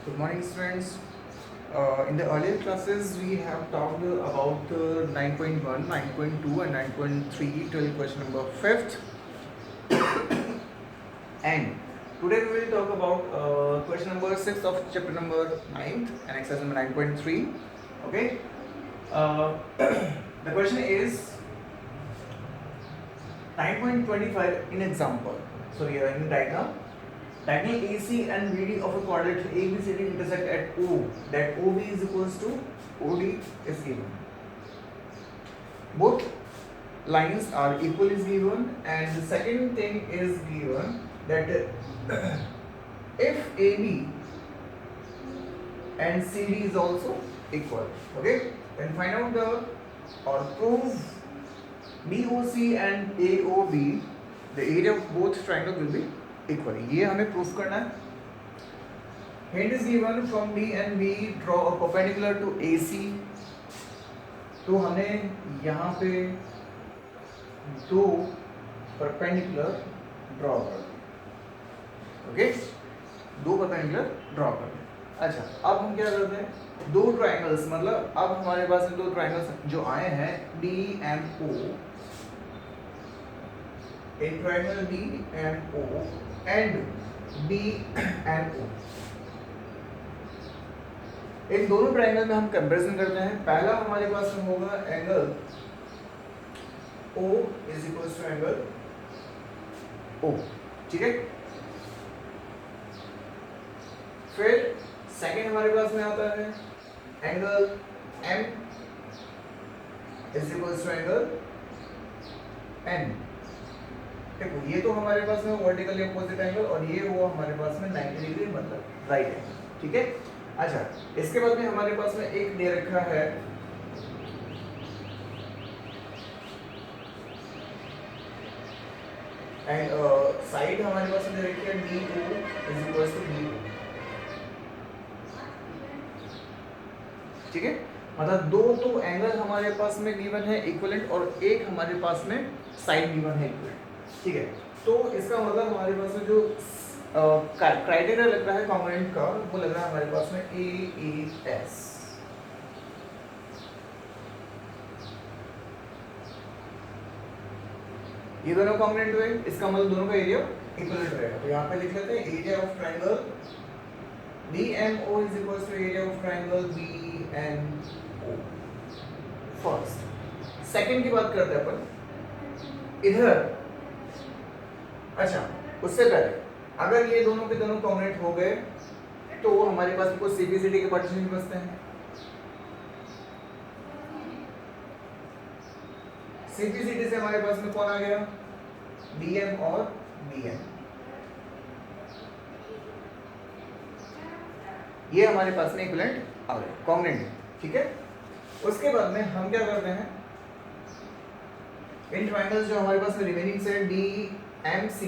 Good morning, students. In the earlier classes, we have talked about 9.1, 9.2, and 9.3 till question number 5th. And today we will talk about question number 6 of chapter number 9th and exercise number 9.3. Okay. The question is 9.25 in example. So we are in diagram. Diagonal AC and BD of a quadrilateral ABCD intersect at O. That OB is equals to OD is given. Both lines are equal is given, and the second thing is given that if AB and CD is also equal, okay, then find out the or prove BOC and AOB, the area of both triangles will be equal. ये हमें proof करना है. Hint is given from D and B draw a perpendicular to AC. तो हमें यहाँ पे दो perpendicular draw कर ओके, दो perpendicular draw कर. अच्छा, अब हम क्या करते हैं, दो ट्राइंगल्स, मतलब अब हमारे पास दो ट्राइंगल्स जो आए हैं DMO, in triangle DMO and BNO. इन दोनों ट्राइंगल में हम कंपैरिजन करते हैं. पहला हमारे पास में होगा angle O is equal to angle O, ठीक है. फिर सेकंड हमारे पास में आता है angle M is equal to angle N. देखो, ये तो हमारे पास में वर्टिकली अपोजिट एंगल और ये वो हमारे पास में 90 डिग्री मतलब राइट एंगल, ठीक है. अच्छा, इसके बाद में हमारे पास में एक दे रखा है एंड साइड हमारे पास में दे रखी है DO is equal to BO, ठीक है. मतलब दो तो एंगल हमारे पास में गिवन है इक्विवेलेंट और एक हमारे पास में साइड गिवन है इक्विवेलेंट, ठीक है. तो इसका मतलब हमारे पास में जो क्राइटेरिया लग रहा है कॉन्ग्रुएंट का, वो लग रहा है हमारे पास में AES. ये दोनों कॉन्ग्रुएंट हुए, इसका मतलब दोनों का एरिया इक्विवेलेंट रहेगा. तो यहाँ पे लिख लेते हैं area of triangle DMO is equal to area of triangle BNO. First. Second की बात करते हैं अपन इधर. अच्छा, उससे पहले अगर ये दोनों के दोनों कॉन्ग्रुएंट हो गए तो हमारे पास कुछ CPCD के पार्टीशन भी बचते हैं. CPCD से हमारे पास में कौन आ गया, DM और BN. ये हमारे पास में इक्विवेलेंट आ गए, कॉन्ग्रुएंट, ठीक है. उसके बाद में हम क्या करते हैं, इन ट्रायंगल्स जो हमारे पास में रिमेनिंग से DMC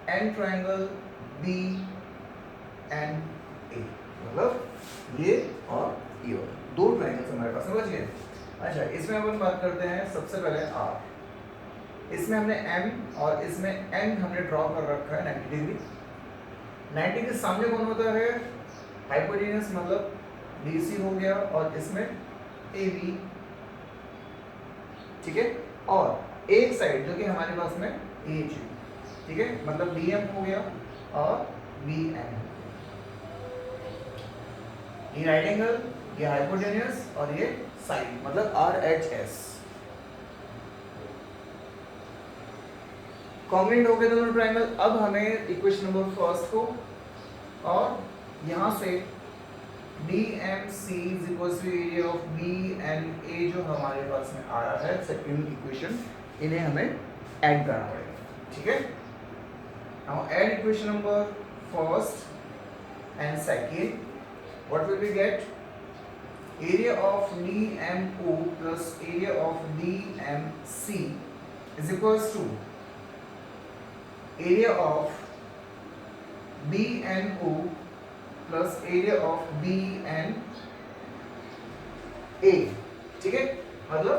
एंड ट्रायंगल BNA, मतलब ये और ये दो ट्रायंगल्स हमारे पास में बच गए. अच्छा, इसमें अपन बात करते हैं सबसे पहले R. इसमें हमने M और इसमें N हमने ड्रॉ कर रखा है 90 डिग्री. 90 के सामने कौन होता है, हाइपोटेन्यूस, मतलब BC हो गया, और इसमें AB, ठीक है. और एक साइड जो कि हमारे पास में AG, ठीक है, मतलब DM हो गया और BN. ये राइट एंगल, ये हाइपोटेन्यूस और ये साइड, मतलब RHS. कॉन्ग्रुएंट हो गए दोनों ट्रायंगल. अब हमें इक्वेशन नंबर फर्स्ट को और यहाँ से DMC is equals to area of BNA जो हमारे पास में आ रहा है सेकंड इक्वेशन, इन्हें हमें ऐड करना पड़ेगा, ठीक है. Now add equation number first and second. What will we get? Area of DMO plus area of DMC is equals to area of BNO plus area of BNA, ठीक है. मतलब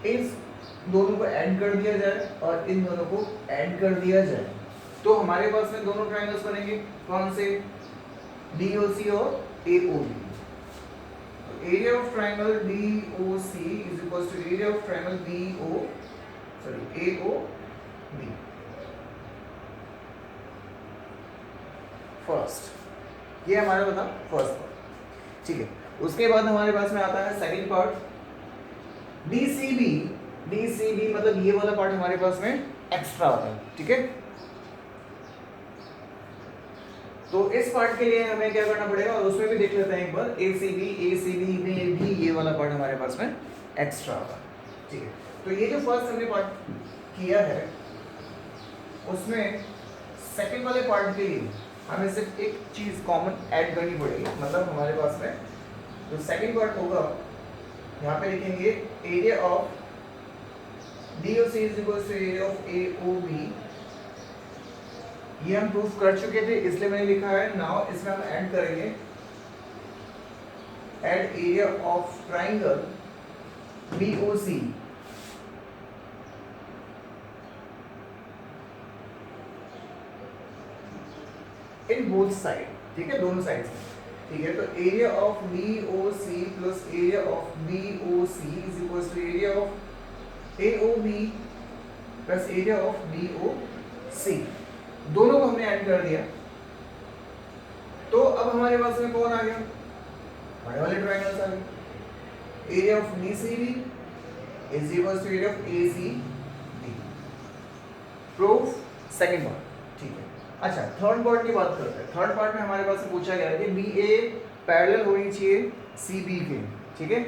इस दोनों को ऐड कर दिया जाए और इन दोनों को ऐड कर दिया जाए तो हमारे पास में दोनों ट्राइंगल्स बनेंगे, कौन से? DOC और AOB। Area of triangle DOC is equal to area of triangle AOB। First, ये हमारा बता फर्स्ट पार्ट, ठीक है। उसके बाद हमारे पास में आता है सेकंड पार्ट, DCB। DCB मतलब ये वाला पार्ट हमारे पास में एक्स्ट्रा आता है, ठीक है। तो इस पार्ट के लिए हमें क्या करना पड़ेगा, और उसमें भी देख लेते हैं एक बार। ACB में भी ये वाला पार्ट हमारे पास में एक्स्ट्रा आता है, ठीक है। तो ये जो फर्स्ट हमने पार्ट किया है, उसमें सेकंड वाले पार्ट के लिए हमें सिर्फ एक चीज कॉमन ऐड करनी पड़ेगी। मतलब हमारे पास में जो सेकंड पार्ट होगा, यहाँ पे लिखेंगे area of DOC is equal to area of AOB। ये हम प्रूफ कर चुके थे, इसलिए मैंने लिखा है। नाउ इसमें हम ऐड करेंगे, add area of triangle BOC in both side, ठीक है, दोनों साइड में, ठीक है। तो area of BOC plus area of BOC is equal to area of AOB plus area of BOC। दोनों को हमने ऐड कर दिया। तो अब हमारे पास में कौन आ गया? बड़े वाले ट्राइंगल्स आ गए। Area of DCB is equal to area of ACB। Proof second part, ठीक है। अच्छा, थर्ड पार्ट की बात करते हैं। थर्ड पार्ट में हमारे पास से पूछा गया है कि BA पैरेलल होनी चाहिए CB के, ठीक है।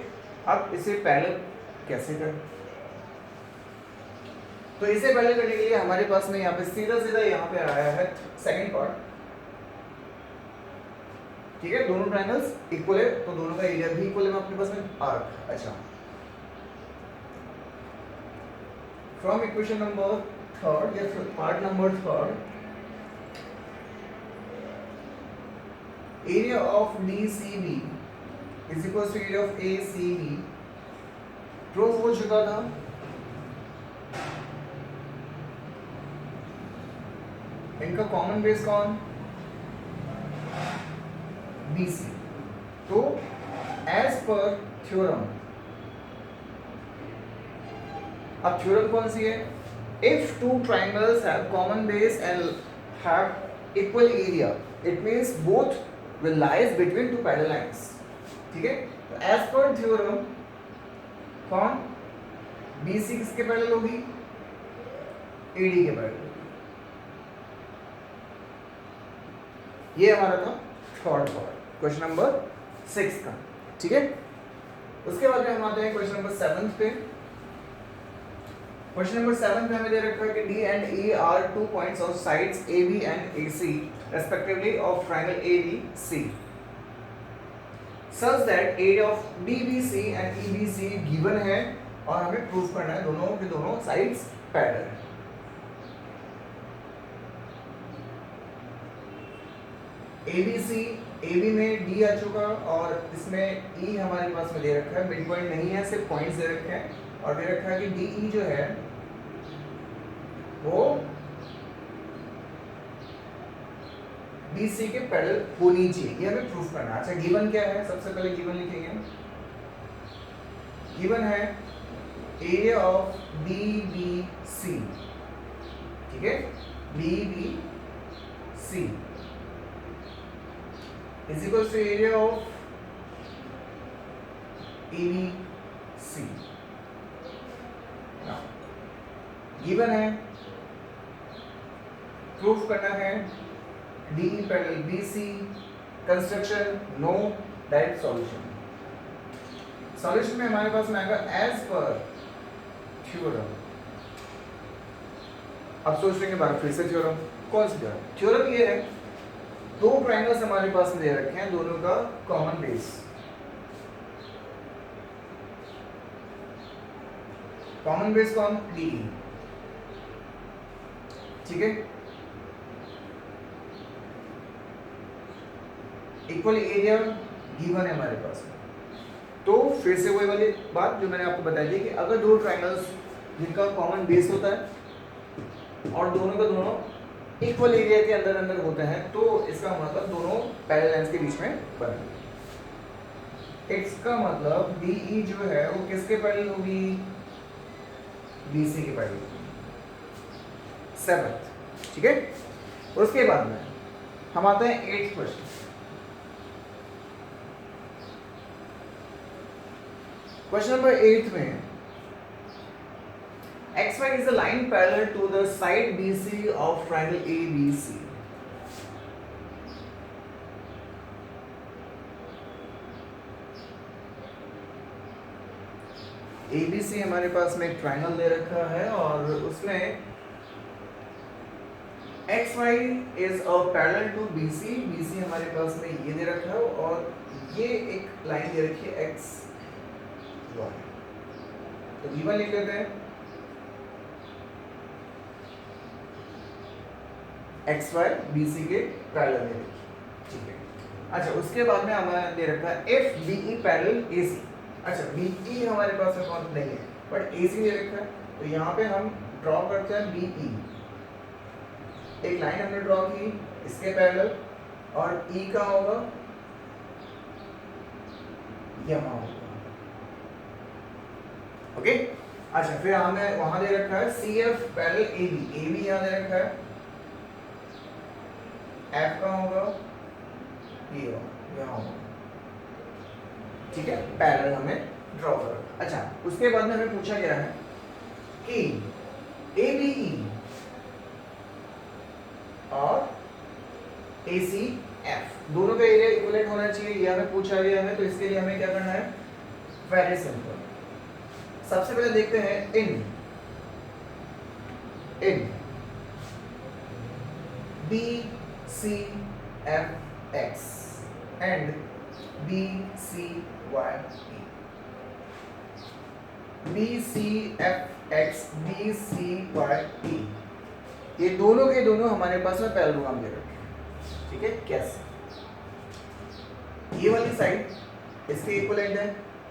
अब इसे पैरेलल कैसे करें? तो इसे पैरेलल करने के लिए हमारे पास में यहाँ पे सीधा यहाँ पे आया है सेकंड पार्ट, ठीक है। दोनों ट्रायंगल्स इक्वल है, तो दोनों का एरिया भी इक्वल है अपने पास में आर्क। अच्छा, फ्रॉम इक्वेशन नंबर थर्ड या part number third, area of DCB is equal to area of ACB proof हो चुका था। इनका कॉमन बेस कौन? BC। तो एज पर थ्योरम, अब थ्योरम कौन सी है? If two triangles have common base and have equal area, it means both will lies between two parallel lines, ठीक है। तो एज पर थ्योरम कौन? BC किसके पैरेलल होगी? AD के पैरेलल। ये हमारा था थर्ड पार्ट, क्वेश्चन नंबर 6 का, ठीक है। उसके बाद में हम आते हैं क्वेश्चन नंबर 7 पे। क्वेश्चन नंबर 7 पे हमें दे रखा है कि D and E are 2 points of sides AB and AC respectively of triangle ABC, such that area of DBC and EBC given है, और हमें प्रूफ करना है दोनों के दोनों साइड्स पैरेलल है। ABC, AB में D आ चुका, और इसमें E हमारे पास में दे रखा है, मिड पॉइंट नहीं है, सिर्फ पॉइंट्स दे रखे हैं, और दे रखा है कि DE जो है वो BC के पैरेलल होनी चाहिए, ये हमें प्रूफ करना है। अच्छा, गिवन क्या है? सबसे पहले गिवन लिखेंगे। गिवन है एरिया ऑफ DBC, ठीक है, DBC is equals to area of ABC। now given है, प्रूफ करना है DE parallel BC, construction no, direct solution. Solution में हमारे पास में आएगा एज पर थ्योरम। अब सोच लेंगे बार फिर से थ्योरम, कौन सी थ्योरम? थ्योरम ये है, दो ट्रायंगल्स हमारे पास में दे रखे हैं, दोनों का कॉमन बेस, कॉमन बेस कौन? DE, ठीक है। इक्वल एरिया गिवन है हमारे पास में। तो फिर से वही वाली बात जो मैंने आपको बताई थी कि अगर दो ट्रायंगल्स जिनका कॉमन बेस होता है और दोनों का दोनों इक्वल एरिया के अंदर अंदर होते हैं तो इसका मतलब दोनों पैरेलल लाइंस के बीच में बनेंगे। इसका मतलब BE जो है वो किसके पैरेलल होगी? BC के पैरेलल होगी। 7th, ठीक है। उसके बाद में हम आते हैं 8th क्वेश्चन। क्वेश्चन नंबर 8 में XY is a line parallel to the side BC of triangle ABC. ABC हमारे पास में एक ट्राइंगल दे रखा है और उसमें XY is a parallel to BC. BC हमारे पास में ये दे रखा है और ये एक लाइन दे रखी है XY। तो V1 लिख लेते हैं। XY BC के पैरेलल दे रखी, ठीक है। अच्छा, उसके बाद में हमारा दे रखा है if BE पैरेलल AC। अच्छा, BE हमारे पास में कौन नहीं है बट AC दे रखा है, तो यहाँ पे हम ड्रॉ करते हैं BE। एक लाइन हमने ड्रॉ की इसके पैरेलल और E का होगा यहाँ होगा, ओके। अच्छा, फिर हमें वहां दे रखा है CF पैरेलल AB। AB यहाँ दे रखा है, F का होगा ये यहाँ होगा, ठीक है। पैरेलल हमें ड्रॉ करो। अच्छा, उसके बाद में हमें पूछा गया है कि ABE और ACF दोनों का एरिया इक्विवेलेंट होना चाहिए, ये हमें पूछा गया है। तो इसके लिए हमें क्या करना है? Very simple. सबसे पहले देखते हैं इन BCFX and BCYE। BCFX BCYE ये दोनों के दोनों हमारे पास में पैरेललोग्राम दे रखे हैं, ठीक है। कैसे? ये वाली साइड इसके इक्विवेलेंट है,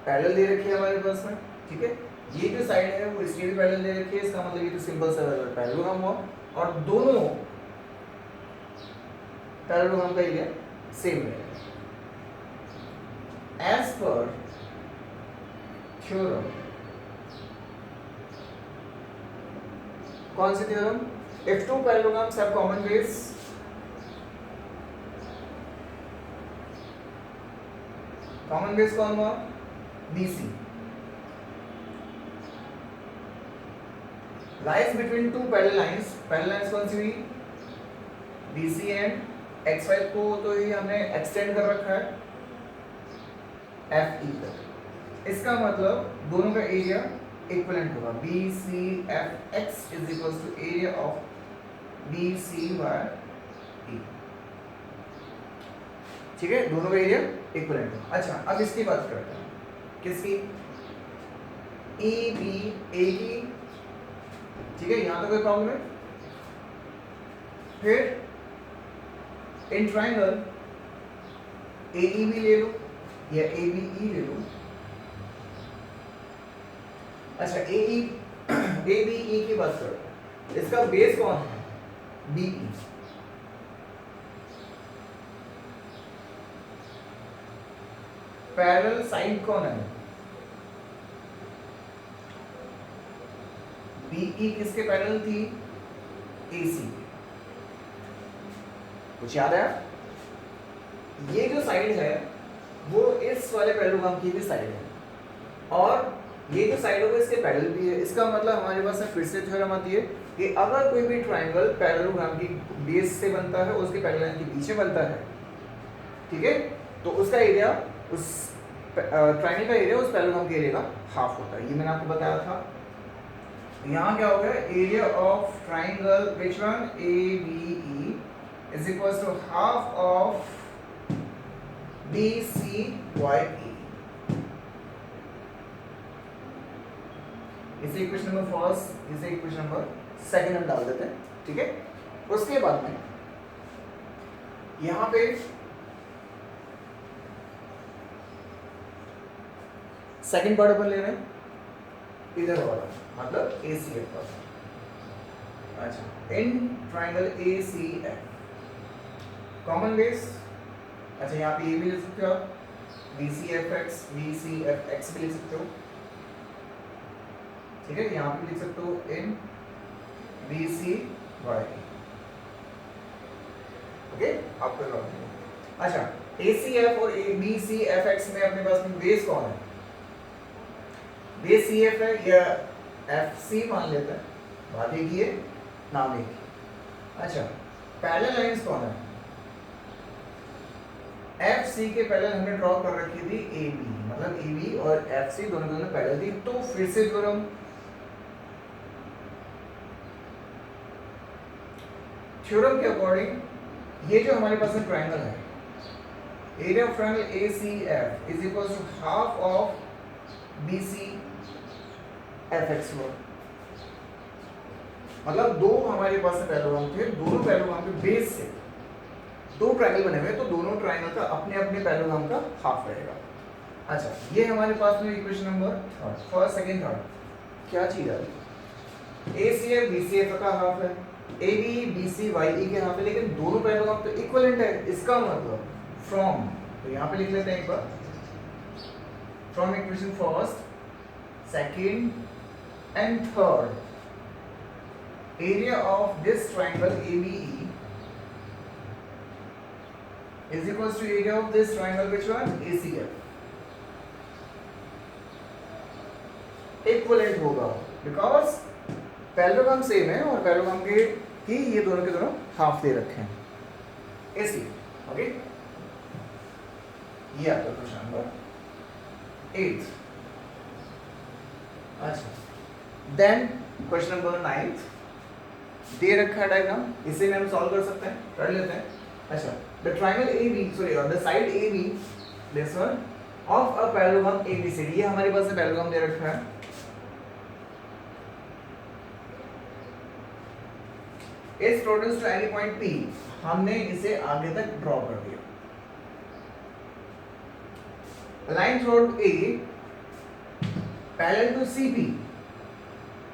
पैरेलल दे रखी है हमारे पास में, ठीक है। ये जो साइड है वो इसके भी पैरेलल दे रखी है, इसका मतलब ये तो सिंपल सा पैरेललोग्राम हुआ और दोनों पैरेललोग्राम का एरिया सेम रहेगा। एज पर थ्योरम, कौन सी theorem? If two parallelograms have common base, common base कौन हुआ? BC lies between two parallel lines। Parallel lines कौन सी हुई? BC एंड XY को तो ये हमने एक्सटेंड कर रखा है FE तक। इसका मतलब दोनों का एरिया इक्विवेलेंट होगा। BCFX is equals to area of BCYE, ठीक है। दोनों का एरिया इक्विवेलेंट है। अच्छा, अब इसकी बात करते हैं, किसकी? EBA की, ठीक है। यहां तो कोई प्रॉब्लम है? फिर इन ट्राइंगल AEB ले लो या ABE ले लो। अच्छा, ABE की बात करो, इसका बेस कौन है? BE। पैरेलल साइड कौन है? BE किसके पैरेलल थी? AC। कुछ याद है? ये जो साइड है वो इस वाले पैरेललोग्राम की भी साइड है और ये जो साइड होगा इसके पैरेलल भी है। इसका मतलब हमारे पास में फिर से थ्योरम आती है कि अगर कोई भी ट्राइंगल पैरेललोग्राम की बेस से बनता है, उसके पैरेलल के पीछे बनता है, ठीक है, तो उसका एरिया, उस ट्राइंगल का एरिया उस पैरेललोग्राम के एरिया का हाफ होता है। ये मैंने आपको बताया था। यहाँ क्या हो गया? Area of triangle which one ABE is equals to half of BCYE। इसे इक्वेशन नंबर फर्स्ट, इसे इक्वेशन नंबर सेकंड हम डाल देते हैं, ठीक है। उसके बाद में यहाँ पे सेकंड पार्ट अपन ले रहे हैं, इधर वाला मतलब ACF का। अच्छा in triangle A C F common base, अच्छा यहाँ पे ये भी लिख सकते हो आप, बी सी एफ एक्स भी लिख सकते हो, ठीक है, यहाँ पे लिख सकते हो in B C Y, okay आपको लॉजिक। अच्छा ए सी एफ और A B C F X में अपने पास में बेस कौन है, बेस सी एफ है या एफ सी मान लेते हैं, बात एक ही है, नाम एक ही। अच्छा पैरेलल लाइंस कौन है, एफ सी के पैरेलल हमने ड्रॉ कर रखी थी ए बी, मतलब ए बी और एफ सी दोनों दोनों पैरेलल थी, तो फिर से थ्योरम के अकॉर्डिंग ये जो हमारे पास में ट्रायंगल है, area of triangle A C F is equal to half of B C F X वर्ग, मतलब दो हमारे पास में पैरेललोग्राम थे, दोनों पैरेललोग्राम के बेस से दो ट्रायंगल बने हुए, तो दोनों ट्रायंगल का अपने अपने पैरेललोग्राम का हाफ रहेगा। अच्छा ये हमारे पास में equation number first second third क्या चीज है, A C F B C F का हाफ है, A B B C Y E के हाफ है, लेकिन दोनों पैरेललोग्राम तो इक्विवेलेंट है, इसका मतलब फ्रॉम, तो यहाँ पे लिख लेते हैं एक बार, from equation first second and third, area of this triangle ABE is equals to area of this triangle which one ACF, equivalent होगा because पैरेललोग्राम सेम है और पैरेललोग्राम के ही ये दोनों के दोनों हाफ दे रखे हैं, इसलिए ओके। ये आपका क्वेश्चन नंबर 8। अच्छा देन क्वेश्चन नंबर 9 दे रखा है डायग्राम, इसे में हम सॉल्व कर सकते हैं, कर लेते हैं। अच्छा the triangle AB sorry on the side AB this one of a parallelogram ABCD, ये हमारे पास पैरेललोग्राम दे रखा है, is produced to any point P, हमने इसे आगे तक ड्रॉ कर दिया, line through A parallel to CP,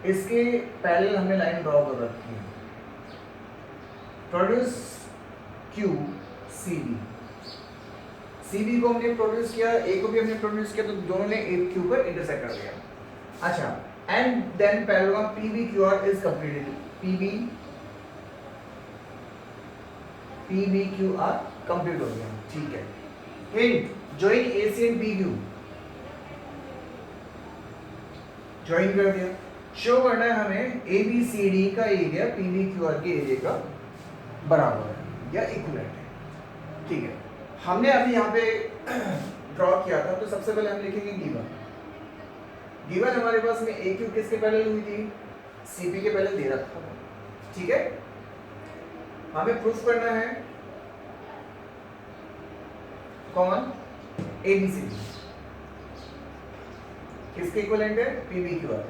इसके पैरेलल हमने लाइन ड्रॉ कर रखी है, प्रोड्यूस Q CB, CB को हमने प्रोड्यूस किया, A को भी हमने प्रोड्यूस किया, तो दोनों ने एक Q पर इंटरसेक्ट कर दिया। अच्छा and then parallelogram PBQR is completed, PBQR complete हो गया, ठीक है। Hint join AC and PQ, join कर दिया, शो करना है हमें ABCD का एरिया PBQR के एरिया का बराबर है या इक्विवेलेंट है, ठीक है। हमने अभी यहाँ पे ड्रॉ किया था, तो सबसे पहले हम लिखेंगे गिवन, गिवन हमारे पास में AQ किसके पैरेलल हुई थी, CP के पैरेलल दे रखा था, ठीक है। हमें प्रूफ करना है कौन, ABCD किसके इक्विवेलेंट है, PBQR,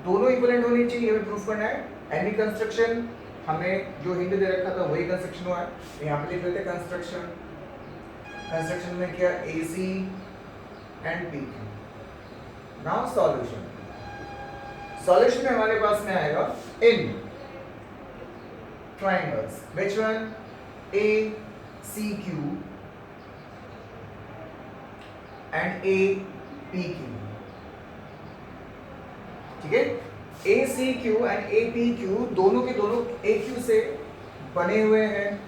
दोनों इक्विवेलेंट होनी चाहिए, हमें प्रूफ करना है। एनी कंस्ट्रक्शन, हमें जो हिंट दे रखा था वही कंस्ट्रक्शन हुआ है, तो यहाँ पे लिख लेते हैं कंस्ट्रक्शन, कंस्ट्रक्शन में क्या AC and PQ। Now solution, solution में हमारे पास में आएगा in triangles which one ACQ and APQ, ठीक है। ACQ एंड APQ दोनों के दोनों AQ से बने हुए हैं,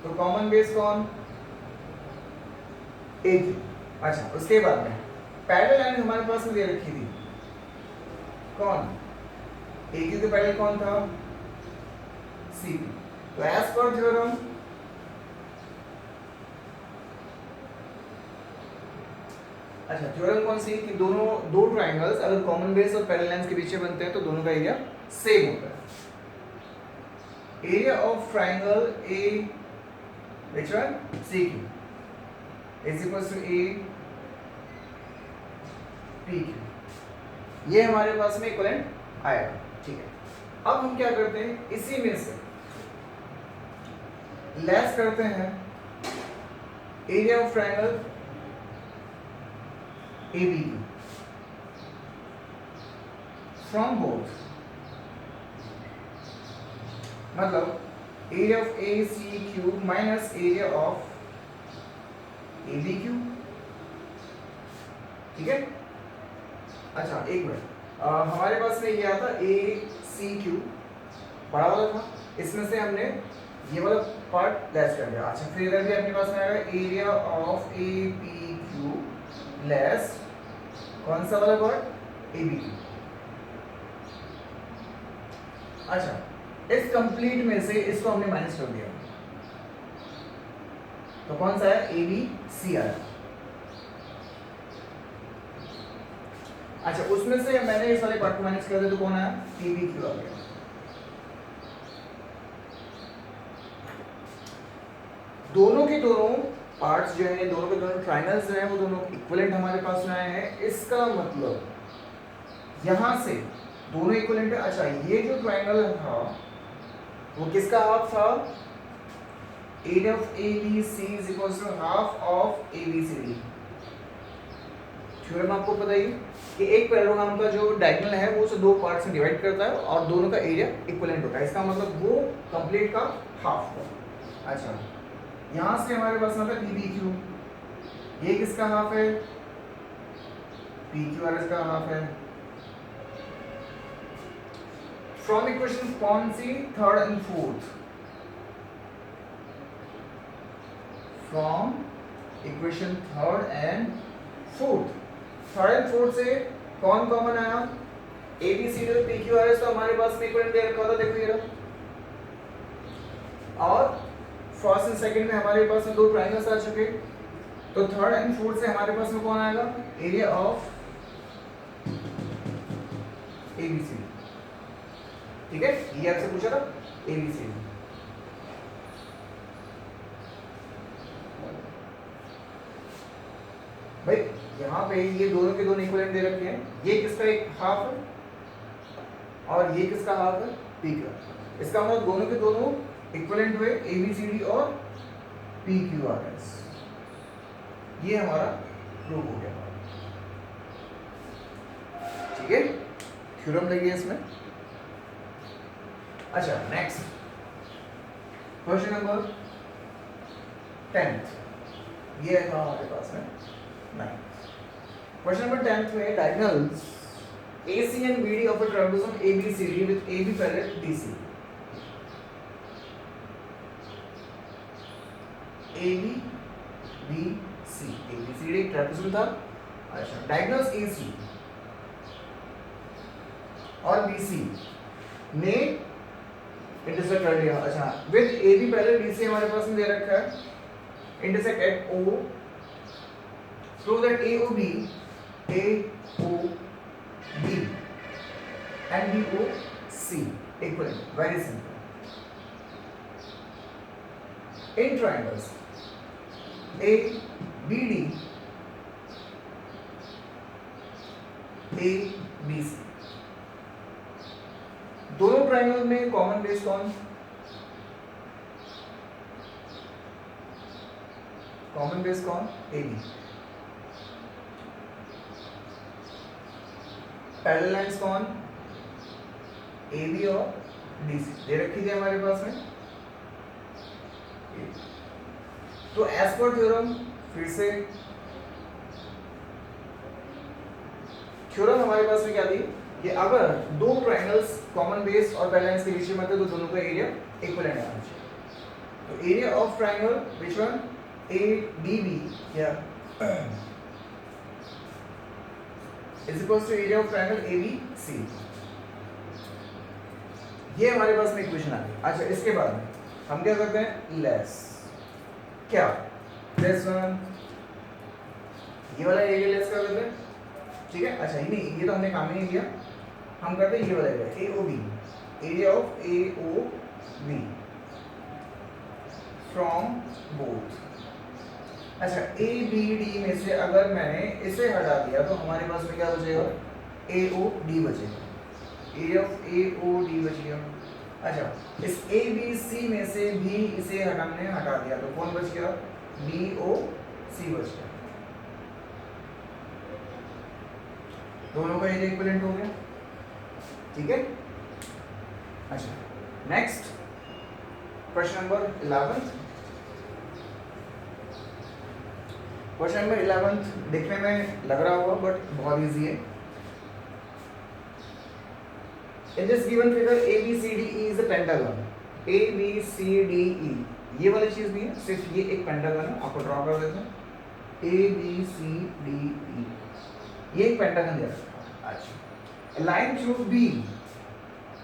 तो कॉमन बेस कौन, AQ। अच्छा उसके बाद में पैरेलल लाइन हमारे पास में दे रखी थी, कौन, AQ के पैरेलल कौन था, CP, तो एज पर थ्योरम अच्छा थ्योरम कौन सी, कि दोनों दो ट्रायंगल्स अगर कॉमन बेस और पैरेलल लाइंस के बीच में बनते हैं तो दोनों का एरिया सेम होता है। Area of triangle A which one CQ is equals to APQ, ये हमारे पास में इक्विवेलेंट आएगा, ठीक है। अब हम क्या करते हैं, इसी में से लेस करते हैं area of triangle A B Q from both, मतलब area of A C Q minus area of A B Q. ठीक है। अच्छा एक मिनट, हमारे पास में ये आता ए सी क्यू बड़ा वाला था, इसमें से हमने ये वाला पार्ट लेस कर दिया। अच्छा फिर इधर भी अपने पास में आएगा area of A P Q less कौन सा वाला पार्ट, ए बी क्यू। अच्छा इस कंप्लीट में से इसको हमने माइनस कर दिया, तो कौन सा है, ए बी सी आया। अच्छा उसमें से मैंने इस वाले पार्ट को माइनस कर दिया, तो कौन आया, ए बी क्यू आ गया। दोनों के दोनों पार्ट्स जो है, दोनों के दोनों ट्राइंगल्स जो है वो दोनों इक्विवेलेंट हमारे पास में आए हैं। इसका मतलब यहां से दोनों इक्विवेलेंट है। अच्छा ये जो ट्राइंगल था वो किसका हाफ था, area of A B C is equal to half of A B C D. Theorem आपको पता ही कि एक पैरेललोग्राम का जो डायगोनल है वो उसे दो पार्ट्स में डिवाइड करता है और दोनों का एरिया इक्विवेलेंट होता है, इसका मतलब वो कंप्लीट का हाफ होगा। अच्छा यहां से हमारे पास मतलब पी बी क्यू, ये किसका हाफ है, पी क्यू आर एस का हाफ है। फ्रॉम इक्वेशन कौन सी, third and fourth, from equation third and fourth. Third and fourth से कौन कॉमन आया, A B C D P Q R S, तो हमारे पास में इक्विवेलेंट दे रखा था, देखो ये रहा। और फर्स्ट एंड सेकंड में हमारे पास में दो ट्राइंगल्स आ चुके, तो थर्ड एंड फोर्थ से हमारे पास में कौन आएगा, area of A B C. ठीक है, ये आपसे पूछा था ए बी सी। भाई यहाँ पे ये दोनों के दोनों इक्विवेलेंट दे रखे हैं, ये किसका एक हाफ है और ये किसका हाफ है, पी का। इसका मतलब दोनों के दोनों इक्विवेलेंट हुए, ए बी सी डी और पी क्यू आर एस। ये हमारा प्रूव हो गया। ठीक है, थ्योरम लगी है इसमें। अच्छा नेक्स्ट क्वेश्चन नंबर 10th, ये था हमारे पास में 9th। क्वेश्चन नंबर 10th में diagonals AC and BD of a trapezoid ABCD with AB parallel DC। AB BC, ABCD trapezoid था। अच्छा डायगोनल्स AC और BC ने इंटरसेक्ट कर लिया। अच्छा विद AB पैरेलल DC हमारे पास में दे रखा है, intersect at O, prove that AOB and BOC equivalent, very simple। in triangles ABD ABC, दोनों ट्राइंगल में कॉमन बेस कौन, कॉमन बेस कौन, AB। पैरेलल लाइंस कौन, AB और BC दे रखी थी हमारे पास में। तो एज पर थ्योरम, फिर से थ्योरम हमारे पास में क्या थी कि अगर दो ट्राइंगल्स कॉमन बेस और पैरेलल लाइंस के बीच में थे तो दोनों का एरिया इक्विवेलेंट आना चाहिए। तो area of triangle which one, ADB या is equals to area of triangle ABC। ये हमारे पास में इक्वेशन आ गई। अच्छा इसके बाद में हम क्या करते हैं, लेस क्या, लेस वन, ये वाला एरिया लेस कर देते हैं। ठीक है, अच्छा ये नहीं, ये तो हमने काम ही नहीं किया, हम करते हैं ये वाला area AOB, area of AOB from both. अच्छा ABD में से अगर मैंने इसे हटा दिया तो हमारे पास में क्या बचेगा, AOD बचेगा, एरिया ऑफ AOD बच गया। अच्छा इस ABC में से भी इसे हमने हटा दिया तो कौन बच गया, BOC बच गया। दोनों का एरिया इक्विवेलेंट हो गया, ठीक है। अच्छा, next question number 11। Question number 11 देखने में लग रहा होगा बट बहुत इजी है। In this given figure ABCDE is a pentagon. ABCDE ये वाली चीज नहीं है, सिर्फ ये एक पेंटागन है, आपको ड्रॉ कर देते हैं। ABCDE ये एक पेंटागन दिया है। अच्छा, line through B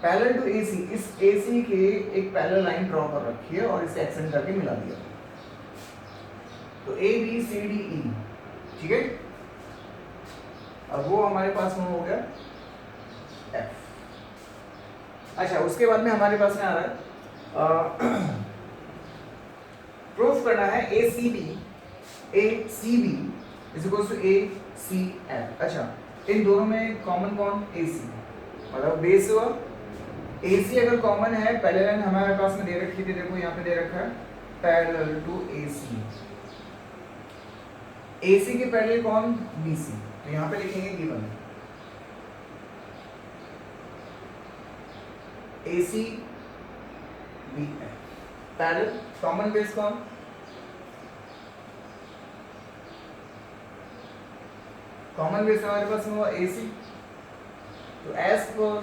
parallel to AC, इस AC के एक पैरेलल लाइन ड्रॉ कर रखी है और इसे एक्सटेंड करके मिला दिया। तो ABCDE, ठीक है। अब वो हमारे पास में हो गया F। अच्छा, उसके बाद में हमारे पास में आ रहा है प्रूफ करना है ACB is equal to ACF। अच्छा, इन दोनों में कॉमन कौन? AC, मतलब बेस हुआ। AC अगर कॉमन है, पहले लाइन हमारे पास में दे रखी थी, देखो यहाँ पे दे रखा है पैरेलल टू AC। AC के पैरेलल कौन? BC, तो यहाँ पे लिखेंगे given ACBF। Parallel common base कौन? कॉमन बेस हमारे पास में हुआ AC। तो एज पर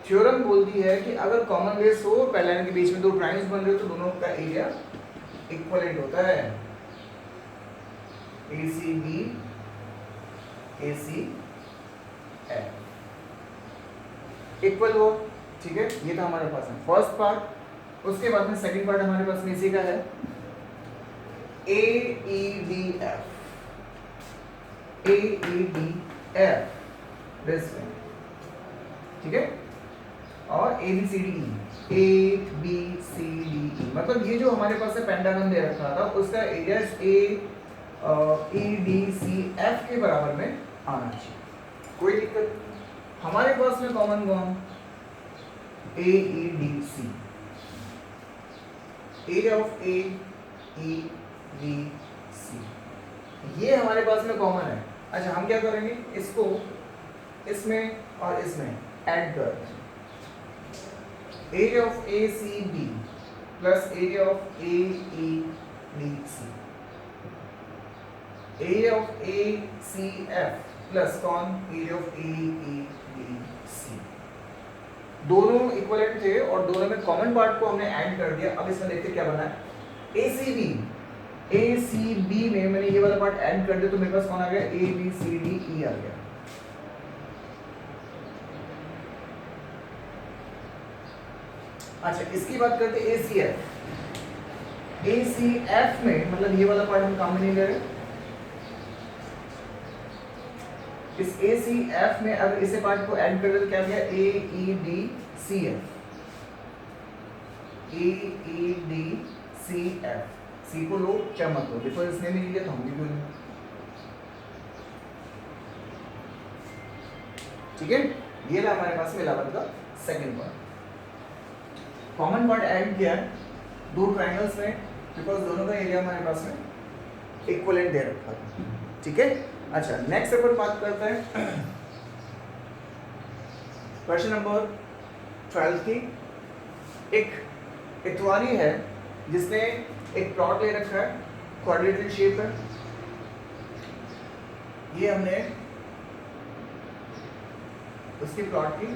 थ्योरम बोलती है कि अगर कॉमन बेस हो, पहले लाइन के बीच में दो ट्रायंगल्स बन रहे हो, तो दोनों का एरिया इक्विवेलेंट होता है। ACB ACF इक्वल हो, ठीक है। ये था हमारे पास में फर्स्ट पार्ट। उसके बाद में सेकंड पार्ट हमारे पास में इसी का है AEDF दिस वे, ठीक है। और ABCDE मतलब ये जो हमारे पास में पेंटागन दे रखा था, उसका एरिया AEDCF के बराबर में आना चाहिए, कोई दिक्कत। हमारे पास में कॉमन कौन? AEDC, एरिया ऑफ AEDC, ये हमारे पास में कॉमन है। अच्छा, हम क्या करेंगे, इसको इसमें और इसमें ऐड कर दें। Area of ACB plus area of AEDC, area of ACF plus कौन? Area of AEDC। दोनों इक्विवेलेंट थे और दोनों में कॉमन पार्ट को हमने ऐड कर दिया। अब इसमें देखते क्या बना है। ACB में मैंने ये वाला पार्ट ऐड कर दिया, तो मेरे पास कौन आ गया? ABCDE आ गया। अच्छा, इसकी बात करते ACF। ACF में मतलब ये वाला पार्ट हम काम में नहीं ले रहे। इस ACF में अगर इसे पार्ट को ऐड कर दे तो क्या गया? AEDCF। AEDCF, सी को लो क्या मत लो, देखो इसने भी लिया तो हम भी क्यों नहीं, ठीक है। ये था हमारे पास में 11 का second part. Common part add किया है दो ट्रायंगल्स में, बिकॉज दोनों का एरिया हमारे पास में इक्विवेलेंट दे रखा है, ठीक है। अच्छा, नेक्स्ट अपन बात करते हैं क्वेश्चन नंबर 12 की। एक इतवारी है जिसने एक प्लॉट ले रखा है, क्वाड्रेटिक शेप है। ये हमने उसकी प्लॉट की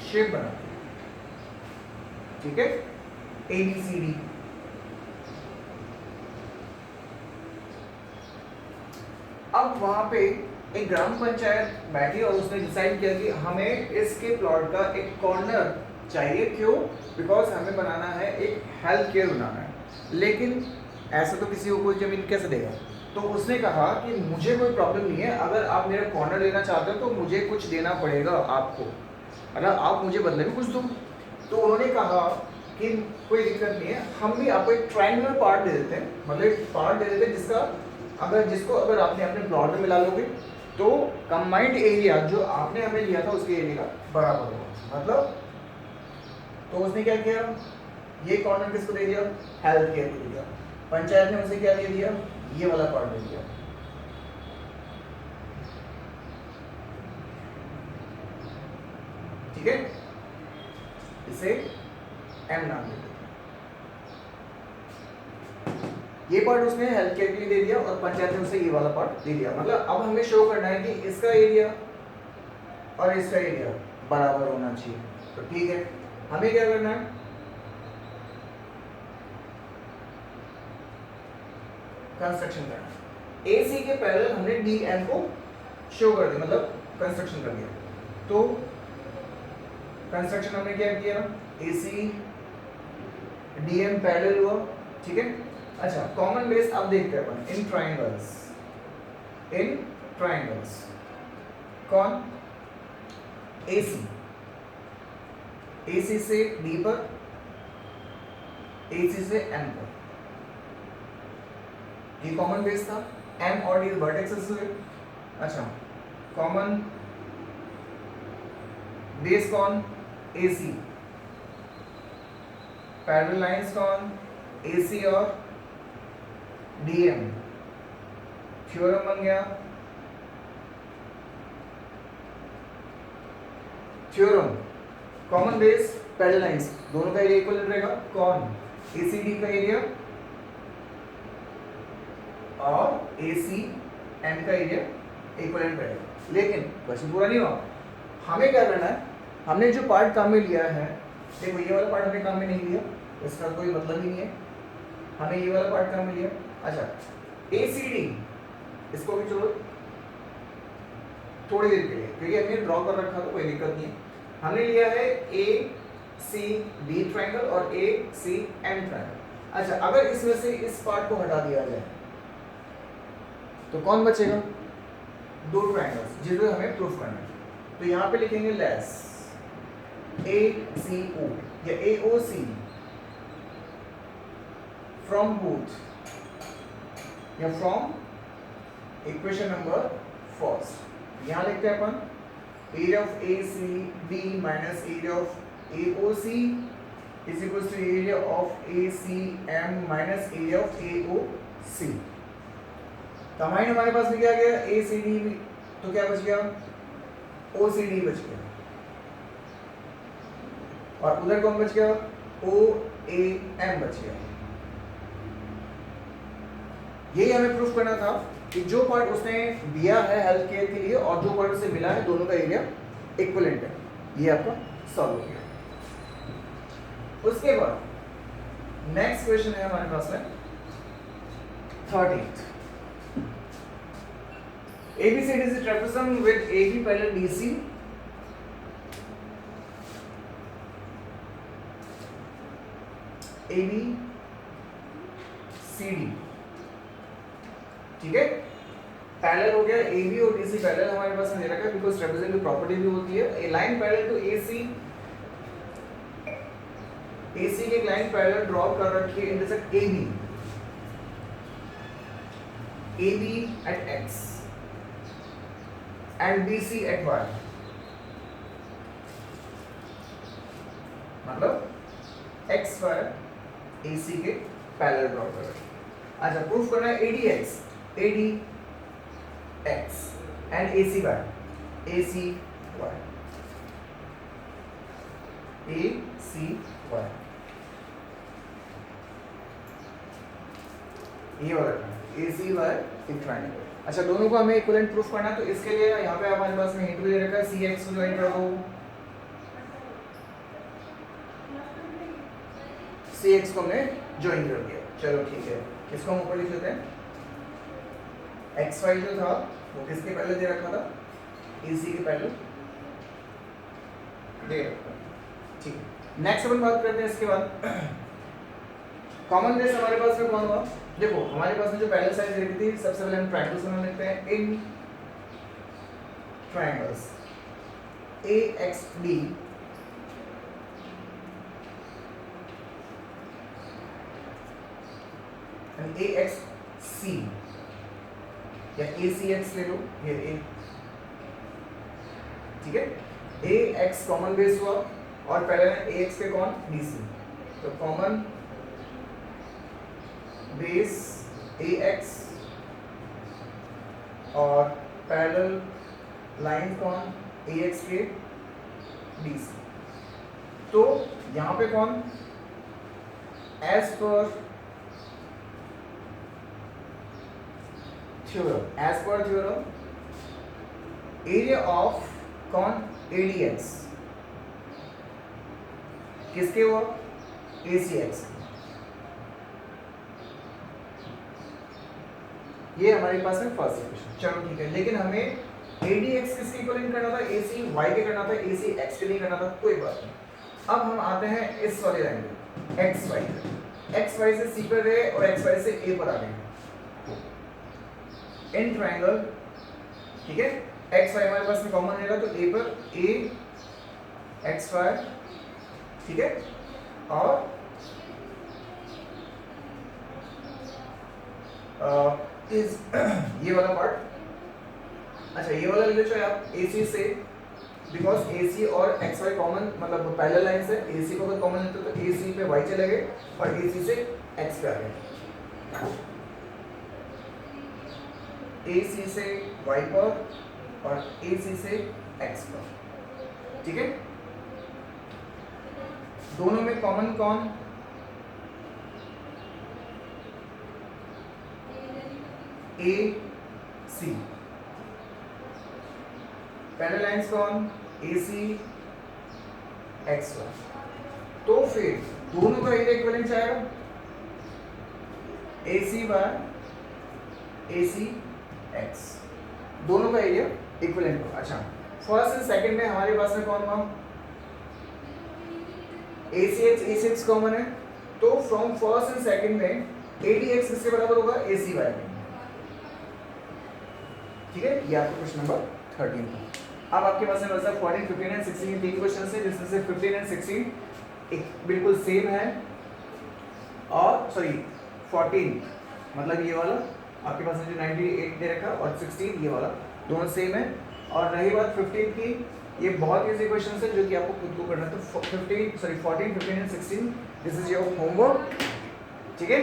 शेप बना दी, ठीक है, ABCD। अब वहां पे एक ग्राम पंचायत बैठी और उसने डिसाइड किया कि हमें इसके प्लॉट का एक कॉर्नर चाहिए। क्यों? बिकॉज हमें बनाना है, एक हेल्थ केयर बनाना है, लेकिन ऐसा तो किसी को कोई जमीन कैसे देगा। तो उसने कहा कि मुझे कोई प्रॉब्लम नहीं है, अगर आप मेरा कॉर्नर लेना चाहते हो तो मुझे कुछ देना पड़ेगा आपको, मतलब आप मुझे बदले में कुछ दो। तो उन्होंने कहा कि कोई दिक्कत नहीं है, हम भी आपको एक ट्रायंगुलर पार्ट दे देते हैं, मतलब एक पार्ट दे देते हैं जिसको अगर आपने अपने प्लॉट में मिला लोगे तो कंबाइंड एरिया जो आपने हमें लिया था उसके एरिया का बराबर होगा। मतलब तो उसने क्या किया, ये कॉर्नर किसको दे दिया? हेल्थ केयर को दे दिया। पंचायत ने उसे क्या दे दिया? ये वाला पार्ट दे दिया। ठीक है, इसे M नाम दे देते हैं। ये पार्ट उसने हेल्थ केयर के लिए दे दिया और पंचायत ने उसे ये वाला पार्ट दे दिया। मतलब अब हमें शो करना है कि इसका एरिया और इसका एरिया बराबर होना चाहिए। तो ठीक है, हमें क्या करना है, कंस्ट्रक्शन करना है। AC के पैरेलल हमने DM को शो कर दिया, मतलब कंस्ट्रक्शन कर दिया। तो कंस्ट्रक्शन हमने क्या किया, AC DM पैरेलल हुआ, ठीक है। अच्छा, कॉमन बेस अब देखते हैं अपन इन ट्राइंगल्स। इन ट्राइंगल्स कौन, AC, AC से D पर, AC से M पर, ये कॉमन बेस था। M और D वर्टेक्सेस हुए। अच्छा, कॉमन बेस कौन, AC, पैरेलल लाइंस कौन, AC और DM, थ्योरम बन गया। Theorem, common base parallel lines, दोनों का एरिया इक्वल रहेगा। कौन, ACD का एरिया और ACM का एरिया इक्वलेंट रहेगा। लेकिन क्वेश्चन पूरा नहीं हुआ। हमें क्या करना है, हमने जो पार्ट काम में लिया है, देखो ये वाला पार्ट हमने काम में नहीं लिया, इसका कोई मतलब ही नहीं है, हमें ये वाला पार्ट काम में लिया। अच्छा, ACD, इसको भी चलो थोड़ी देर के लिए, क्योंकि हमने ड्रॉ कर रखा तो कोई दिक्कत नहीं है। हमने लिया है ACD ट्रायंगल और ACM ट्रायंगल। अच्छा, अगर इसमें से इस पार्ट को हटा दिया जाए तो कौन बचेगा, दो ट्रायंगल्स जिसे हमें प्रूफ करना है। तो यहाँ पे लिखेंगे लेस ACO या AOC फ्रॉम बोथ या फ्रॉम इक्वेशन नंबर फर्स्ट। यहाँ लिखते हैं अपन area of ACD minus area of AOC is equal to area of ACM minus area of AOC। Combine हमारे पास में क्या गया, ACD में, तो क्या बच गया, OCD बच गया, और उधर कौन बच गया, OAM बच गया। यही हमें प्रूफ करना था कि जो पार्ट उसने दिया है हेल्थ केयर के लिए और जो पार्ट उसे मिला है, दोनों का एरिया इक्विवेलेंट है। ये आपका सॉल्व हो गया। उसके बाद नेक्स्ट क्वेश्चन है हमारे पास में 13th। ABCD is a trapezoid with AB parallel DC. ABCD, ठीक है, पैरेलल हो गया। AB और DC पैरेलल हमारे पास में दे रखा है, बिकॉज ट्रेपेजॉइड की प्रॉपर्टी भी होती है ए लाइन पैरेलल टू AC की एक लाइन पैरेलल ड्रॉ कर रखी है, intersect AB at X and BC at Y, मतलब XY AC के पैरेलल ड्रॉ कर रहे हैं। अच्छा, प्रूफ करना है ADX and ACY ये वाला ACY एक ट्रायंगल। अच्छा, दोनों को हमें इक्विवेलेंट प्रूफ करना है, तो इसके लिए यहाँ पे हमारे पास में हिंट भी दे रखा है, CX को ज्वाइन कर दो, CX को हमने ज्वाइन कर दिया। चलो ठीक है, इसको हम ऊपर लिख लेते हैं। XY जो था वो किसके पहले दे रखा था, AC के पहले दे रखा, ठीक है। नेक्स्ट अपन बात करते हैं इसके बाद कॉमन बेस हमारे पास में कौन हुआ। देखो हमारे पास में जो पैरेलल साइड देखी थी, सबसे पहले हम ट्रायंगल्स बना लेते हैं। इन ट्रायंगल्स AXD and AXC या ACX ले लो, ये A, ठीक है। AX कॉमन बेस हुआ और पैरेलल AX के कौन, DC, तो कॉमन बेस AX और पैरेलल लाइन कौन, AX के BC। तो यहाँ पे कौन, as per theorem area of कौन, ADX किसके हुआ, ACX। ये हमारे पास में फर्स्ट इक्वेशन। चलो ठीक है, लेकिन हमें ADX किसके इक्वलेंट करना था, ACY के करना था, ACX के नहीं करना था, कोई बात नहीं। अब हम आते हैं इस वाले एंगल XY पे, XY से C पर गए और XY से A पर आ गए इन ट्रायंगल, ठीक है। XY हमारे पास में कॉमन रहेगा तो A पर AXY, ठीक है। और इस ये वाला पार्ट, अच्छा ये वाला ले लो चाहे आप AC से, बिकॉज AC और XY कॉमन मतलब पैरेलल लाइंस है। AC को अगर कॉमन लेते तो AC पे Y चले गए और AC से X पे आ गए, AC से Y पर और AC से X पर, ठीक है। दोनों में कॉमन कौन, AC। पैरेलल लाइंस कौन, AC XY। तो फिर दोनों का एरिया इक्विवेलेंट आएगा ACY ACX, दोनों का एरिया इक्विवेलेंट होगा। अच्छा फर्स्ट एंड सेकंड में हमारे पास में कौन हुआ, ACX ACX कॉमन है, तो फ्रॉम फर्स्ट एंड सेकंड में ADX किसके बराबर होगा, ACY में, ठीक है। ये आपका क्वेश्चन नंबर 13 था। अब आपके पास में बचा 14, 15 एंड 16 तीन क्वेश्चन है, जिसमें से 15 एंड 16 एक बिल्कुल सेम है, और सॉरी 14 मतलब ये वाला आपके पास में जो 98 दे रखा और 16 ये वाला दोनों सेम है। और रही बात 15 की, ये बहुत इजी क्वेश्चन है जो कि आपको खुद को करना है। तो 14, 15 and 16 this is your homework, ठीक है।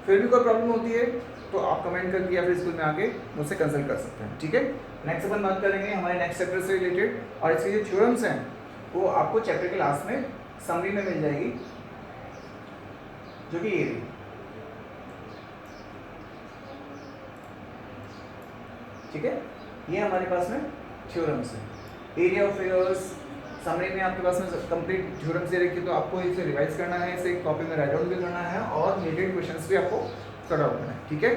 फिर भी कोई प्रॉब्लम होती है तो आप कमेंट करके या फिर स्कूल में आके मुझसे कंसल्ट कर सकते हैं, ठीक है। नेक्स्ट अपन बात करेंगे हमारे नेक्स्ट चैप्टर से रिलेटेड, और इसके जो थ्योरम्स हैं वो आपको चैप्टर के लास्ट में समरी में मिल जाएगी, जो कि ये भी, ठीक है। ये हमारे पास में थ्योरम्स हैं। एरिया ऑफ फिगर्स समरी में आपके पास में कंप्लीट थ्योरम्स दे रखी है, तो आपको इसे रिवाइज करना है, इसे कॉपी में राइट डाउन भी करना है और रिलेटेड क्वेश्चंस भी आपको सॉर्ट आउट करना है, ठीक है।